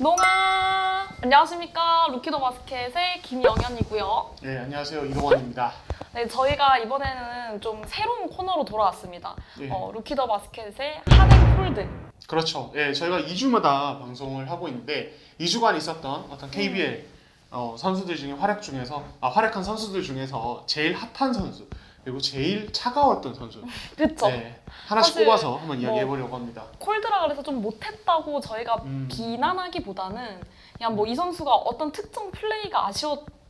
농아 안녕하십니까. 루키더 바스켓의 김영현이고요. 네, 안녕하세요. 이동환입니다. 네, 저희가 이번에는 좀 새로운 코너로 돌아왔습니다. 예. 루키더 바스켓의 핫앤콜드. 그렇죠. 예, 저희가 2주마다 방송을 하고 있는데 2주간 있었던 어떤 KBL 선수들 중에 활약한 선수들 중에서 제일 핫한 선수 그리고 제일 차가웠던 선수 그쵸? 네, 하나씩 사실 뽑아서 한번 이야기해 보려고 합니다. 콜드라 그래서 좀 못했다고 저희가 비난하기보다는 그냥 뭐 이 선수가 어떤 특정 플레이가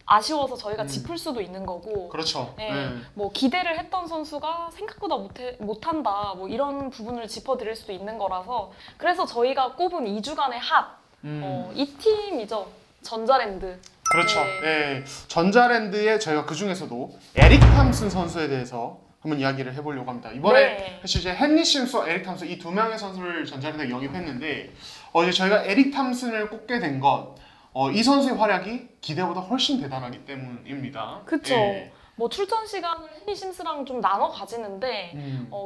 아쉬워서 저희가 짚을 수도 있는 거고, 그렇죠. 네, 네. 뭐 기대를 했던 선수가 생각보다 못한다, 뭐 이런 부분을 짚어드릴 수도 있는 거라서 그래서 저희가 꼽은 2주간의 핫, 이 팀이죠. 전자랜드. 그렇죠. 네. 예, 전자랜드의 저희가 그 중에서도 에릭 탐슨 선수에 대해서 한번 이야기를 해보려고 합니다. 이번에 네. 사실 이제 헨리 심스와 에릭 탐슨 이 두 명의 선수를 전자랜드가 영입했는데 이제 저희가 에릭 탐슨을 꼽게 된 건 이 선수의 활약이 기대보다 훨씬 대단하기 때문입니다. 그쵸. 예. 뭐 출전 시간을 헨리 심스랑 좀 나눠 가지는데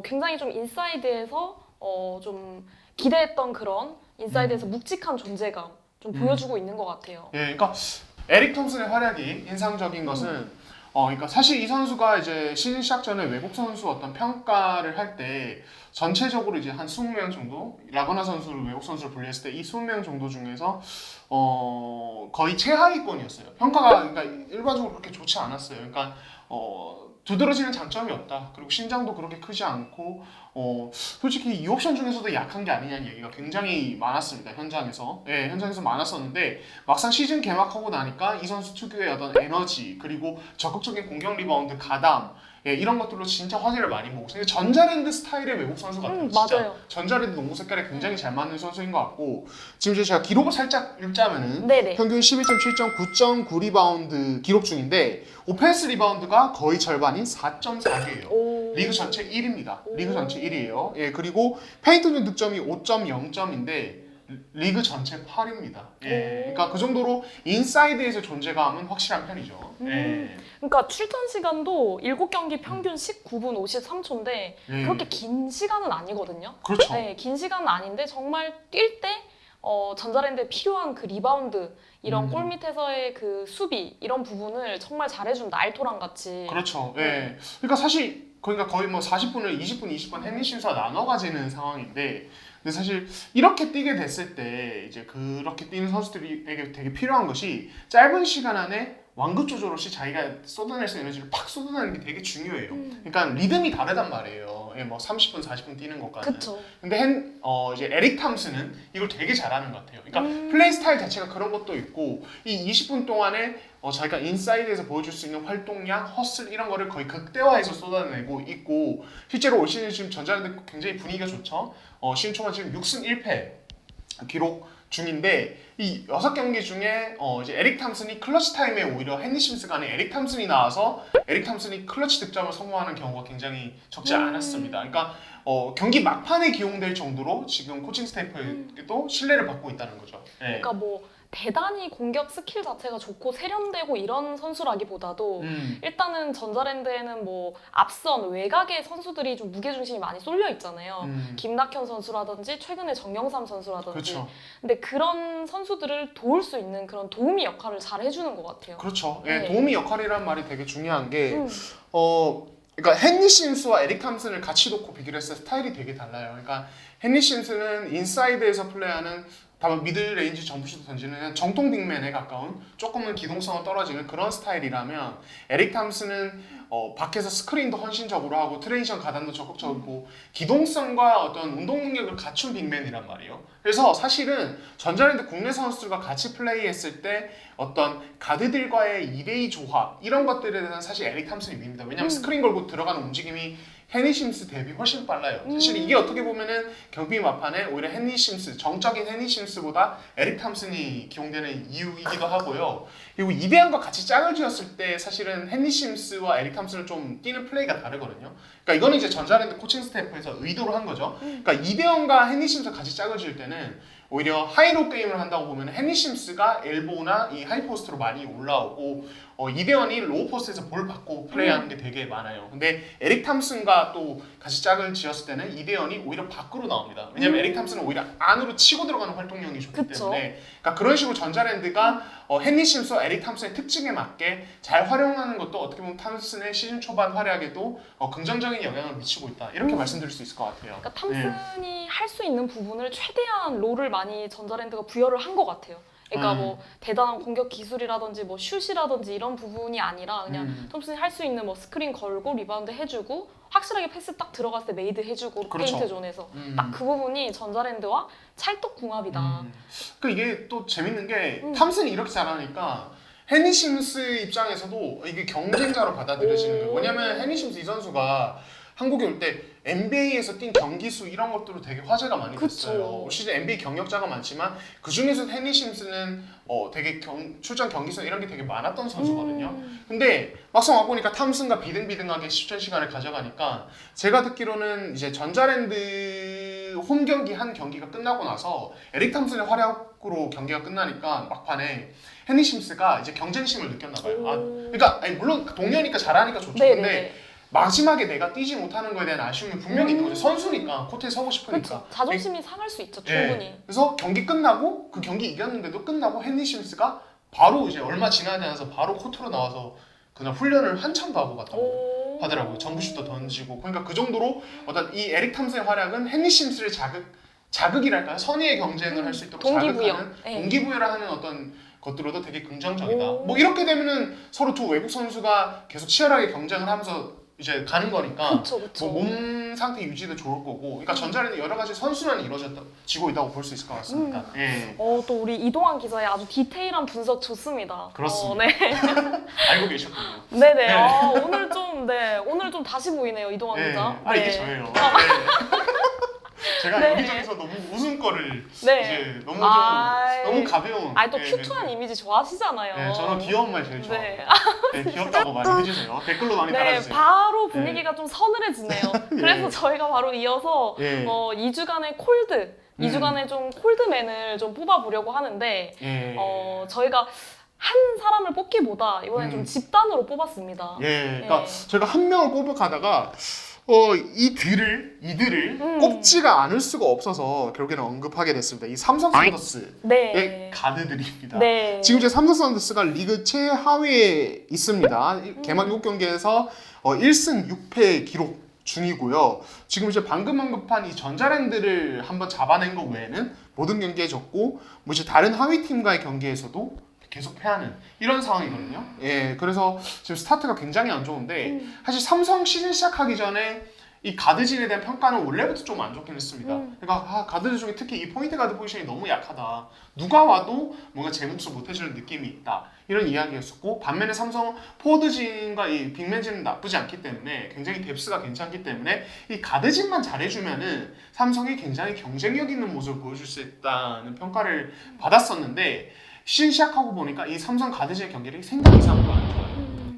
굉장히 좀 인사이드에서 좀 기대했던 그런 인사이드에서 묵직한 존재감 좀 보여주고 있는 것 같아요. 예, 그러니까 에릭 톰슨의 활약이 인상적인 것은 그러니까 사실 이 선수가 이제 시즌 시작 전에 외국 선수 어떤 평가를 할 때 전체적으로 이제 한 20명 정도 라거나 선수를 외국 선수를 분류했을 때 이 20명 정도 중에서 거의 최하위권이었어요. 평가가 그러니까 일반적으로 그렇게 좋지 않았어요. 그러니까 두드러지는 장점이 없다. 그리고 신장도 그렇게 크지 않고 솔직히 이 옵션 중에서도 약한 게 아니냐는 얘기가 굉장히 많았습니다. 현장에서. 예, 현장에서 많았었는데 막상 시즌 개막하고 나니까 이 선수 특유의 어떤 에너지 그리고 적극적인 공격 리바운드 가담 이런 것들로 진짜 화제를 많이 모으고 있어요. 전자랜드 스타일의 외국 선수 같아요. 진짜. 맞아요. 전자랜드 농구 색깔에 굉장히 잘 맞는 선수인 것 같고 지금 이제 제가 기록을 살짝 읽자면은 네네. 평균 11.7점, 9.9 리바운드 기록 중인데 오펜스 리바운드가 거의 절반인 4.4개예요. 리그 전체 1위입니다. 리그 전체 1위예요. 예, 그리고 페인트 득점이 5.0점인데 리그 전체 8위입니다. 예, 그러니까 그 정도로 인사이드에서 존재감은 확실한 편이죠. 예. 그러니까 출전 시간도 7경기 평균 19분 53초인데 예. 그렇게 긴 시간은 아니거든요. 그렇죠. 네, 긴 시간은 아닌데 정말 뛸 때 전자랜드에 필요한 그 리바운드 이런 골 밑에서의 그 수비 이런 부분을 정말 잘해준다. 알토란 같이. 그렇죠. 예. 그러니까 사실 그러니까 거의 뭐 40분을 20분 헨리 심스와 나눠 가지는 상황인데 근데 사실 이렇게 뛰게 됐을 때 이제 그렇게 뛰는 선수들에게 되게 필요한 것이 짧은 시간 안에 완급 조절 없이 자기가 쏟아낼 수 있는 에너지를 팍 쏟아내는 게 되게 중요해요. 그러니까 리듬이 다르단 말이에요. 예, 뭐 30분, 40분 뛰는 것과는. 그쵸. 근데 이제 에릭 탐슨은 이걸 되게 잘하는 것 같아요. 그러니까 플레이 스타일 자체가 그런 것도 있고 이 20분 동안에 자기가 인사이드에서 보여줄 수 있는 활동량, 허슬 이런 거를 거의 극대화해서 쏟아내고 있고 실제로 올 시즌 지금 전자랜드 굉장히 분위기가 좋죠. 시즌 초반 지금 6승 1패 기록 중인데 이 6경기 중에 이제 에릭 탐슨이 클러치 타임에 오히려 헨리 심스가 아닌 에릭 탐슨이 나와서 에릭 탐슨이 클러치 득점을 성공하는 경우가 굉장히 적지 않았습니다. 그러니까 경기 막판에 기용될 정도로 지금 코칭 스태프에게도 신뢰를 받고 있다는 거죠. 네. 그러니까 뭐 대단히 공격 스킬 자체가 좋고 세련되고 이런 선수라기보다도 일단은 전자랜드에는 뭐 앞선 외곽의 선수들이 좀 무게중심이 많이 쏠려 있잖아요. 김낙현 선수라든지 최근에 정영삼 선수라든지. 그렇죠. 근데 그런 선수들을 도울 수 있는 그런 도우미 역할을 잘 해주는 것 같아요. 그렇죠. 네. 예, 도우미 역할이란 말이 되게 중요한 게 그러니까 헨리 심스와 에릭 탐슨을 같이 놓고 비교를 했을 때 스타일이 되게 달라요. 그러니까 헨리 심스는 인사이드에서 플레이하는 다만 미드레인지 점프슛 던지는 그냥 정통 빅맨에 가까운 조금은 기동성은 떨어지는 그런 스타일이라면 에릭 탐슨은 밖에서 스크린도 헌신적으로 하고 트레이션 가담도 적극적이고 기동성과 어떤 운동 능력을 갖춘 빅맨이란 말이에요. 그래서 사실은 전자랜드 국내 선수들과 같이 플레이했을 때 어떤 가드들과의 2대2 조합 이런 것들에 대해서는 사실 에릭 탐슨이 위입니다. 왜냐하면 스크린 걸고 들어가는 움직임이 헨리 심스 대비 훨씬 빨라요. 사실 이게 어떻게 보면은 경기 막판에 오히려 헨리 심스, 정적인 헨리 심스보다 에릭 탐슨이 기용되는 이유이기도 하고요. 그리고 이대현과 같이 짝을 지었을 때 사실은 헨리 심스와 에릭 탐슨을 좀 뛰는 플레이가 다르거든요. 그러니까 이거는 이제 전자랜드 코칭 스태프에서 의도로 한 거죠. 그러니까 이대현과 헨리 심스가 같이 짝을 지을 때는 오히려 하이로 게임을 한다고 보면 헨리 심스가 엘보나 이 하이포스트로 많이 올라오고 이대원이 로우 포스트에서 볼 받고 플레이하는 게 되게 많아요. 근데 에릭 탐슨과 또 같이 짝을 지었을 때는 이대원이 오히려 밖으로 나옵니다. 왜냐면 에릭 탐슨은 오히려 안으로 치고 들어가는 활동량이 좋기 그쵸. 때문에 그러니까 그런 식으로 전자랜드가 헨리 심스와 에릭 탐슨의 특징에 맞게 잘 활용하는 것도 어떻게 보면 탐슨의 시즌 초반 활약에도 긍정적인 영향을 미치고 있다. 이렇게 말씀드릴 수 있을 것 같아요. 그러니까 탐슨이 할 수 있는 부분을 최대한 롤을 많이 전자랜드가 부여를 한 것 같아요. 그러니까 뭐 대단한 공격 기술이라든지 뭐 슛이라든지 이런 부분이 아니라 그냥 톰슨이 할 수 있는 뭐 스크린 걸고 리바운드 해주고 확실하게 패스 딱 들어갔을 때 메이드 해주고 그렇죠. 페인트 존에서 딱 그 부분이 전자랜드와 찰떡궁합이다. 그러니까 이게 또 재밌는 게 탐슨이 이렇게 잘하니까 헤니 심스 입장에서도 이게 경쟁자로 받아들여지는 거예요. 왜냐면 헤니 심스 이 선수가 한국에 올 때 NBA에서 뛴 경기 수 이런 것들로 되게 화제가 많이 됐어요. 시즌 NBA 경력자가 많지만 그 중에서 헤니 심스는 되게 출전 경기 수 이런 게 되게 많았던 선수거든요. 근데 막상 와보니까 탐슨과 비등비등하게 출전 시간을 가져가니까 제가 듣기로는 이제 전자랜드 홈 경기 한 경기가 끝나고 나서 에릭 탐슨의 활약으로 경기가 끝나니까 막판에 헤니 심스가 이제 경쟁심을 느꼈나 봐요. 그러니까 물론 동료니까 잘하니까 좋죠. 네네네. 근데 마지막에 내가 뛰지 못하는 거에 대한 아쉬움이 분명히 있는 거죠. 선수니까 코트에 서고 싶으니까. 그쵸. 자존심이 상할 수 있죠. 충분히. 네. 그래서 경기 끝나고 그 경기 이겼는데도 끝나고 헨리 심스가 바로 이제 얼마 지나지 않아서 바로 코트로 나와서 그날 훈련을 한참 더 하고 갔다고 하더라고요. 점프슛도 던지고. 그러니까 그 정도로 어떤 이 에릭 탐슨의 활약은 헨리 심스를 자극이랄까요? 선의의 경쟁을 할 수 있도록 자극하는 동기부여를 하는 어떤 것들로도 되게 긍정적이다. 뭐 이렇게 되면은 서로 두 외국 선수가 계속 치열하게 경쟁을 하면서 이제 가는 거니까 그쵸. 뭐 몸 상태 유지도 좋을 거고, 그러니까 전자랜드 여러 가지 선순환이 이루어지고 있다고 볼 수 있을 것 같습니다. 예. 또 우리 이동환 기자의 아주 디테일한 분석 좋습니다. 그렇습니다. 네. 알고 계셨군요. 네네. 네. 오늘 좀 다시 보이네요, 이동환 네. 기자. 이게 저예요. 네. 제가 여기저기서 너무 웃음거를 이제 너무 가벼운. 또 큐트한 이미지 좋아하시잖아요. 네, 저는 귀여운 말 제일 좋아해요. 네, 귀엽다고 많이 해주세요. 댓글로 많이 달아주세요. 바로 분위기가 좀 서늘해지네요. 그래서 저희가 바로 이어서 2주간의 콜드, 2주간의 좀 콜드맨을 좀 뽑아보려고 하는데 저희가 한 사람을 뽑기보다 이번엔 좀 집단으로 뽑았습니다. 그러니까 저희가 한 명을 뽑아가다가 이들을 꼽지가 않을 수가 없어서 결국에는 언급하게 됐습니다. 이 삼성 선더스의 가드들입니다. 지금 이제 삼성 선더스가 리그 최하위에 있습니다. 개막 7경기에서 1승 6패 기록 중이고요. 지금 이제 방금 언급한 이 전자랜드를 한번 잡아낸 것 외에는 모든 경기에 졌고, 뭐 이제 다른 하위 팀과의 경기에서도 계속 패하는 이런 상황이거든요. 그래서 지금 스타트가 굉장히 안 좋은데 사실 삼성 시즌 시작하기 전에 이 가드진에 대한 평가는 원래부터 좀 안 좋긴 했습니다. 그러니까 가드들 중에 특히 이 포인트 가드 포지션이 너무 약하다. 누가 와도 뭔가 제 몫을 못 해주는 느낌이 있다. 이런 이야기였었고, 반면에 삼성 포워드진과 이 빅맨진은 나쁘지 않기 때문에 굉장히 뎁스가 괜찮기 때문에 이 가드진만 잘해주면은 삼성이 굉장히 경쟁력 있는 모습을 보여줄 수 있다는 평가를 받았었는데, 시즌 시작하고 보니까 이 삼성 가드진의 경기력이 생각 이상으로 안 좋아요.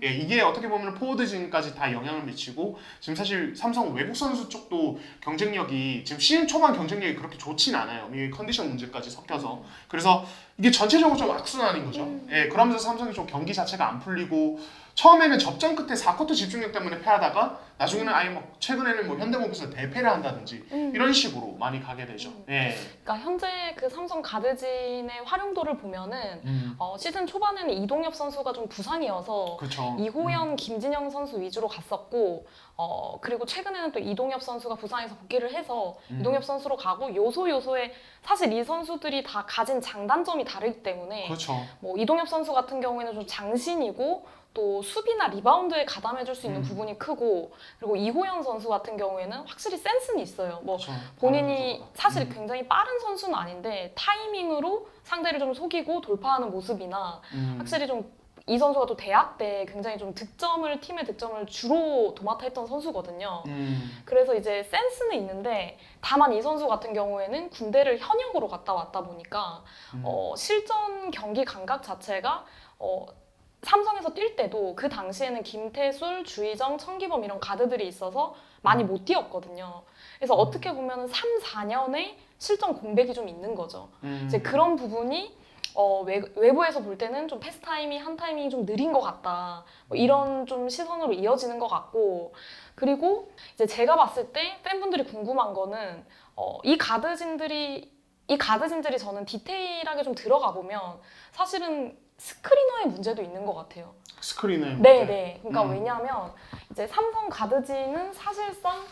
이게 어떻게 보면 포워드진까지 다 영향을 미치고, 지금 사실 삼성 외국 선수 쪽도 경쟁력이 지금 시즌 초반 경쟁력이 그렇게 좋진 않아요. 이 컨디션 문제까지 섞여서. 그래서 이게 전체적으로 좀 악순환인 거죠. 그러면서 삼성이 좀 경기 자체가 안 풀리고, 처음에는 접전 끝에 4쿼터 집중력 때문에 패하다가 나중에는 아예 뭐 최근에는 뭐 현대모비스에서 대패를 한다든지 이런 식으로 많이 가게 되죠. 그러니까 현재 그 삼성 가드진의 활용도를 보면은 시즌 초반에는 이동엽 선수가 좀 부상이어서 그렇죠. 이호연, 김진영 선수 위주로 갔었고, 그리고 최근에는 또 이동엽 선수가 부상해서 복귀를 해서 이동엽 선수로 가고, 요소에 사실 이 선수들이 다 가진 장단점이 다르기 때문에 그렇죠. 뭐 이동엽 선수 같은 경우에는 좀 장신이고, 또 수비나 리바운드에 가담해줄 수 있는 부분이 크고, 그리고 이호연 선수 같은 경우에는 확실히 센스는 있어요. 뭐 그렇죠. 본인이 사실 굉장히 빠른 선수는 아닌데 타이밍으로 상대를 좀 속이고 돌파하는 모습이나 확실히 좀 이 선수가 또 대학 때 굉장히 좀 팀의 득점을 주로 도맡아 했던 선수거든요. 그래서 이제 센스는 있는데, 다만 이 선수 같은 경우에는 군대를 현역으로 갔다 왔다 보니까 실전 경기 감각 자체가 삼성에서 뛸 때도 그 당시에는 김태술, 주희정, 천기범 이런 가드들이 있어서 많이 못 뛰었거든요. 그래서 어떻게 보면 3, 4년의 실전 공백이 좀 있는 거죠. 이제 그런 부분이 외부에서 볼 때는 좀 패스 타이밍 한 타이밍이 좀 느린 것 같다. 뭐 이런 좀 시선으로 이어지는 것 같고, 그리고 이제 제가 봤을 때 팬분들이 궁금한 거는 이 가드진들이 저는 디테일하게 좀 들어가 보면 사실은 스크리너의 문제도 있는 것 같아요. 스크린의 문제. 네네. 그러니까 왜냐하면 이제 삼성 가드진은 사실상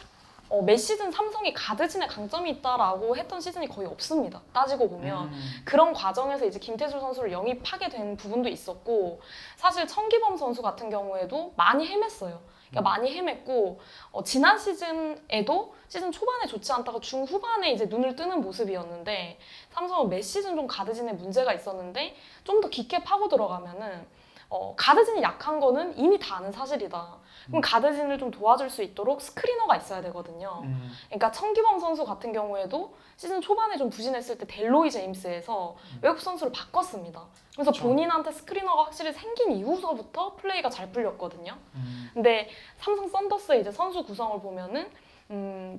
매 시즌 삼성이 가드진에 강점이 있다라고 했던 시즌이 거의 없습니다. 따지고 보면 그런 과정에서 이제 김태술 선수를 영입하게 된 부분도 있었고, 사실 천기범 선수 같은 경우에도 많이 헤맸어요. 그러니까 많이 헤맸고 지난 시즌에도 시즌 초반에 좋지 않다가 중후반에 이제 눈을 뜨는 모습이었는데, 삼성은 매 시즌 좀 가드진에 문제가 있었는데 좀 더 깊게 파고 들어가면은 가드진이 약한 거는 이미 다 아는 사실이다. 그럼 가드진을 좀 도와줄 수 있도록 스크리너가 있어야 되거든요. 그러니까 천기범 선수 같은 경우에도 시즌 초반에 좀 부진했을 때 델로이 제임스에서 외국 선수를 바꿨습니다. 그래서 그쵸. 본인한테 스크리너가 확실히 생긴 이후서부터 플레이가 잘 풀렸거든요. 근데 삼성 썬더스의 이제 선수 구성을 보면은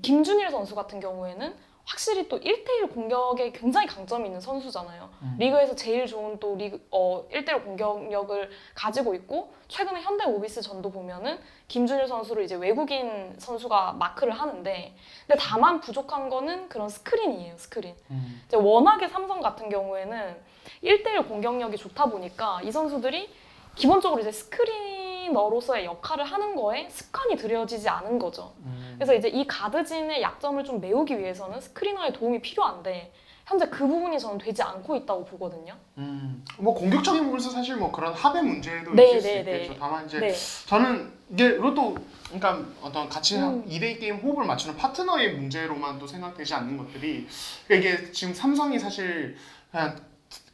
김준일 선수 같은 경우에는 확실히 또 1대1 공격에 굉장히 강점이 있는 선수잖아요. 리그에서 제일 좋은 또 1대1 공격력을 가지고 있고, 최근에 현대 모비스 전도 보면은 김준일 선수를 이제 외국인 선수가 마크를 하는데, 근데 다만 부족한 거는 그런 스크린이에요, 스크린. 이제 워낙에 삼성 같은 경우에는 1대1 공격력이 좋다 보니까 이 선수들이 기본적으로 이제 스크리너로서의 역할을 하는 거에 습관이 들여지지 않은 거죠. 그래서 이제 이 가드진의 약점을 좀 메우기 위해서는 스크리너의 도움이 필요한데, 현재 그 부분이 저는 되지 않고 있다고 보거든요. 뭐 공격적인 부분에서 사실 뭐 그런 합의 문제도 네, 있을 수 네, 있겠죠. 네. 다만 이제 네. 저는 이게 로또 그러니까 어떤 같이 2대2 게임 호흡을 맞추는 파트너의 문제로만 또 생각되지 않는 것들이, 그러니까 이게 지금 삼성이 사실 그냥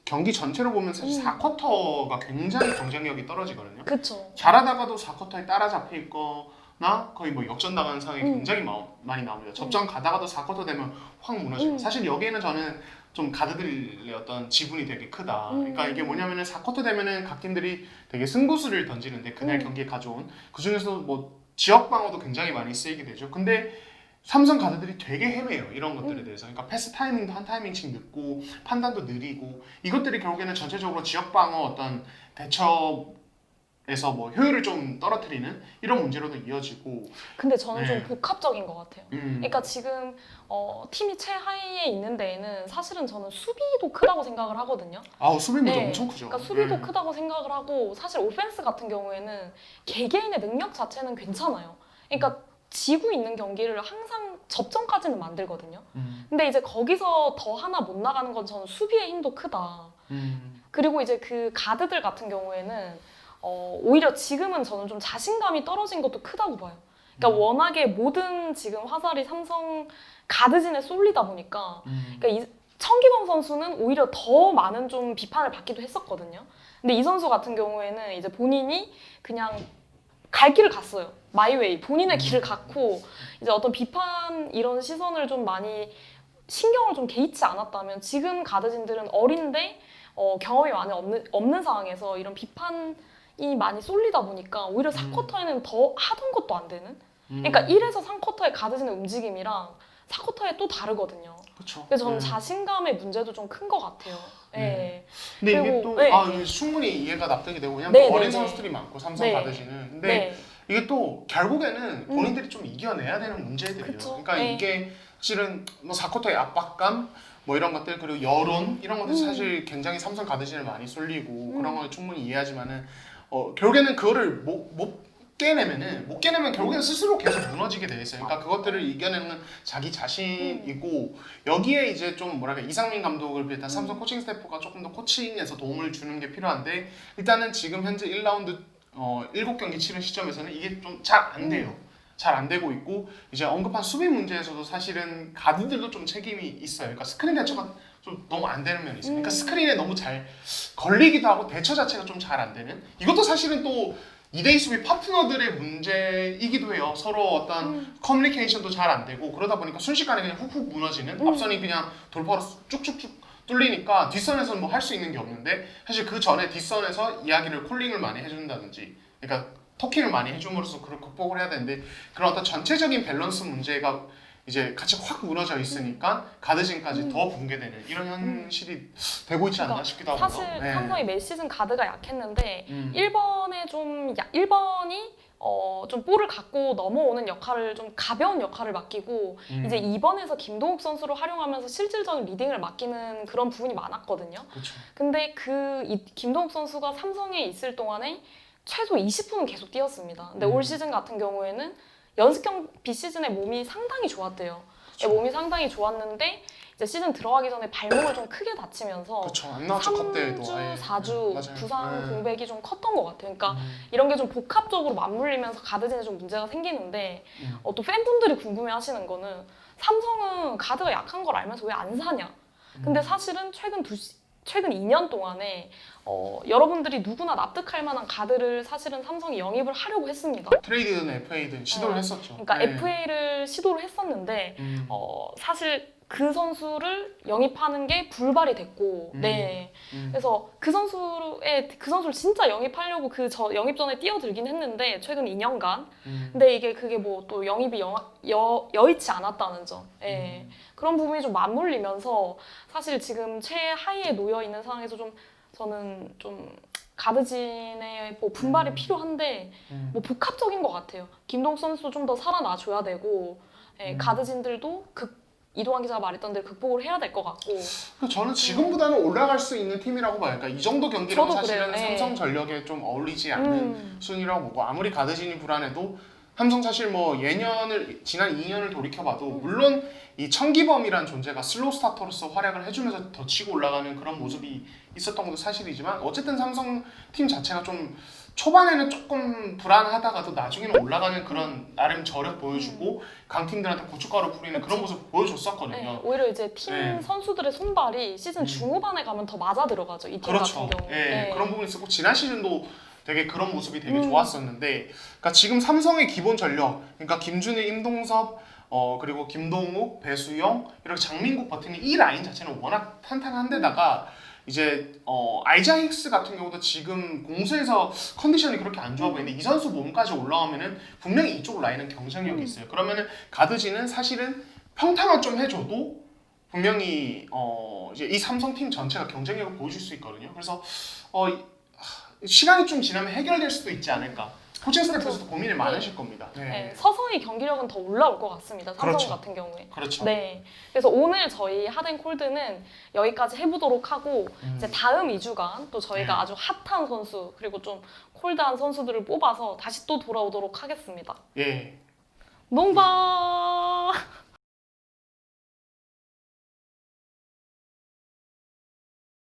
경기 전체로 보면 사실 4쿼터가 굉장히 경쟁력이 떨어지거든요. 그쵸. 잘하다가도 4쿼터에 따라잡혀 있거나 거의 뭐 역전당하는 상황이 굉장히 많이 나옵니다. 접전 가다가도 4쿼터 되면 확 무너지고, 사실 여기에는 저는 좀 가드들의 어떤 지분이 되게 크다. 그러니까 이게 뭐냐면은 4쿼터 되면은 각 팀들이 되게 승부수를 던지는데 그날 경기에 가져온 그 중에서 뭐 지역 방어도 굉장히 많이 쓰이게 되죠. 근데 삼성 가드들이 되게 헤매요, 이런 것들에 대해서. 그러니까 패스 타이밍도 한 타이밍씩 늦고 판단도 느리고, 이것들이 결국에는 전체적으로 지역 방어 어떤 대처에서 뭐 효율을 좀 떨어뜨리는 이런 문제로도 이어지고. 근데 저는 네. 좀 복합적인 것 같아요. 그러니까 지금 팀이 최하위에 있는 데에는 사실은 저는 수비도 크다고 생각을 하거든요. 아우, 수비 문제 네. 엄청 크죠. 그러니까 수비도 크다고 생각을 하고, 사실 오펜스 같은 경우에는 개개인의 능력 자체는 괜찮아요. 그러니까 지고 있는 경기를 항상 접전까지는 만들거든요. 근데 이제 거기서 더 하나 못 나가는 건 저는 수비의 힘도 크다. 그리고 이제 그 가드들 같은 경우에는 오히려 지금은 저는 좀 자신감이 떨어진 것도 크다고 봐요. 그러니까 워낙에 모든 지금 화살이 삼성 가드진에 쏠리다 보니까, 그러니까 천기범 선수는 오히려 더 많은 좀 비판을 받기도 했었거든요. 근데 이 선수 같은 경우에는 이제 본인이 그냥 갈 길을 갔어요. 마이웨이. 본인의 길을 갔고, 이제 어떤 비판 이런 시선을 좀 많이 신경을 좀 개의치 않았다면, 지금 가드진들은 어린데 경험이 많이 없는 상황에서 이런 비판이 많이 쏠리다 보니까 오히려 4쿼터에는 더 하던 것도 안 되는? 그러니까 1에서 3쿼터의 가드진의 움직임이랑 4쿼터에 또 다르거든요. 그렇죠. 그래서 저는 자신감의 문제도 좀 큰 것 같아요. 네. 근데 이게 그리고, 또 네. 이게 충분히 이해가 납득이 되고, 왜냐면 네, 또 어린 네, 선수들이 네. 많고 삼성 네. 가드지는. 근데 네. 이게 또 결국에는 본인들이 좀 이겨내야 되는 문제들이에요. 그쵸. 그러니까 네. 이게 사실은 뭐 4쿼터의 압박감, 뭐 이런 것들, 그리고 여론 이런 것들 사실 굉장히 삼성 가드진을 많이 쏠리고 그런 걸 충분히 이해하지만은 결국에는 그거를 못 깨내면 결국에는 스스로 계속 무너지게 돼 있어요. 그러니까 그것들을 이겨내는 건 자기 자신이고, 여기에 이제 좀 뭐랄까 이상민 감독을 비롯한 삼성 코칭 스태프가 조금 더 코칭에서 도움을 주는 게 필요한데, 일단은 지금 현재 1라운드 7경기 치른 시점에서는 이게 좀 잘 안 돼요. 잘 안 되고 있고, 이제 언급한 수비 문제에서도 사실은 가드들도 좀 책임이 있어요. 그러니까 스크린 대처가 좀 너무 안 되는 면이 있어요. 그러니까 스크린에 너무 잘 걸리기도 하고 대처 자체가 좀 잘 안 되는, 이것도 사실은 또 2대2 수비 파트너들의 문제이기도 해요. 서로 어떤 커뮤니케이션도 잘 안 되고, 그러다 보니까 순식간에 그냥 훅훅 무너지는, 앞선이 그냥 돌파로 쭉쭉쭉 뚫리니까 뒷선에서는 뭐 할 수 있는 게 없는데, 사실 그 전에 뒷선에서 이야기를 콜링을 많이 해준다든지, 그러니까 터킹을 많이 해줌으로써 그걸 극복을 해야 되는데, 그런 어떤 전체적인 밸런스 문제가 이제 같이 확 무너져 있으니까 가드진까지 더 붕괴되는 이런 현실이 되고 있지 않나 싶기도 하고. 사실 삼성이 매 시즌 가드가 약했는데 1번이 좀 볼을 갖고 넘어오는 역할을 좀 가벼운 역할을 맡기고 이제 2번에서 김동욱 선수를 활용하면서 실질적인 리딩을 맡기는 그런 부분이 많았거든요. 그렇죠. 근데 김동욱 선수가 삼성에 있을 동안에 최소 20분은 계속 뛰었습니다. 근데 올 시즌 같은 경우에는 연습경 비시즌에 몸이 상당히 좋았대요. 그쵸. 몸이 상당히 좋았는데 이제 시즌 들어가기 전에 발목을 좀 크게 다치면서 그렇죠. 안 나왔죠. 컵 대회도 3주, 4주 맞아요. 부상 공백이 좀 컸던 것 같아요. 그러니까 이런 게 좀 복합적으로 맞물리면서 가드진에 좀 문제가 생기는데 또 팬분들이 궁금해하시는 거는 삼성은 가드가 약한 걸 알면서 왜 안 사냐? 근데 사실은 최근 2년 동안에 여러분들이 누구나 납득할 만한 가드를 사실은 삼성이 영입을 하려고 했습니다. 트레이드든 FA든 시도를 했었죠. 그러니까 FA를 시도를 했었는데 사실 그 선수를 영입하는 게 불발이 됐고, 그래서 그 선수를 진짜 영입하려고 영입 전에 뛰어들긴 했는데 최근 2년간, 근데 그게 뭐 또 영입이 여의치 않았다는 점, 그런 부분이 좀 맞물리면서 사실 지금 최하위에 놓여 있는 상황에서 저는 좀 가드진의 뭐 분발이 필요한데 뭐 복합적인 것 같아요. 김동욱 선수도 좀 더 살아나줘야 되고, 가드진들도 이동환 기자가 말했던 대로 극복을 해야 될 것 같고. 저는 지금보다는 올라갈 수 있는 팀이라고 봐요. 그러니까 이 정도 경기는 사실은 그래요. 삼성전력에 좀 어울리지 않는 순위라고 보고, 아무리 가드진이 불안해도 삼성 사실 뭐 지난 2년을 돌이켜봐도 물론 이 천기범이란 존재가 슬로우 스타터로서 활약을 해주면서 더 치고 올라가는 그런 모습이 있었던 것도 사실이지만, 어쨌든 삼성 팀 자체가 좀 초반에는 조금 불안하다가도 나중에는 올라가는 그런 나름 저력 보여주고 강팀들한테 고춧가루 뿌리는 그런 모습 보여줬었거든요. 오히려 이제 팀 선수들의 손발이 시즌 중후반에 가면 더 맞아 들어가죠. 이 팀 같은 경우. 그런 부분이 있었고, 지난 시즌도 되게 그런 모습이 되게 좋았었는데, 그러니까 지금 삼성의 기본 전력, 그러니까 김준일, 임동섭, 그리고 김동욱, 배수영, 이렇게 장민국 버티는 이 라인 자체는 워낙 탄탄한 데다가 이제 아이자 힉스 같은 경우도 지금 공수에서 컨디션이 그렇게 안 좋아 보이는데 이 선수 몸까지 올라오면은 분명히 이쪽 라인은 경쟁력이 있어요. 그러면은 가드진은 사실은 평탄화 좀 해줘도 분명히 이제 이 삼성 팀 전체가 경쟁력을 보여줄 수 있거든요. 그래서 시간이 좀 지나면 해결될 수도 있지 않을까. 코칭 스태프에서도 고민이 많으실 겁니다. 서서히 경기력은 더 올라올 것 같습니다. 삼성 같은 경우에. 그렇죠. 그래서 오늘 저희 핫앤콜드는 여기까지 해보도록 하고 이제 다음 2주간 또 저희가 아주 핫한 선수 그리고 좀 콜드한 선수들을 뽑아서 다시 또 돌아오도록 하겠습니다. 예. 농바.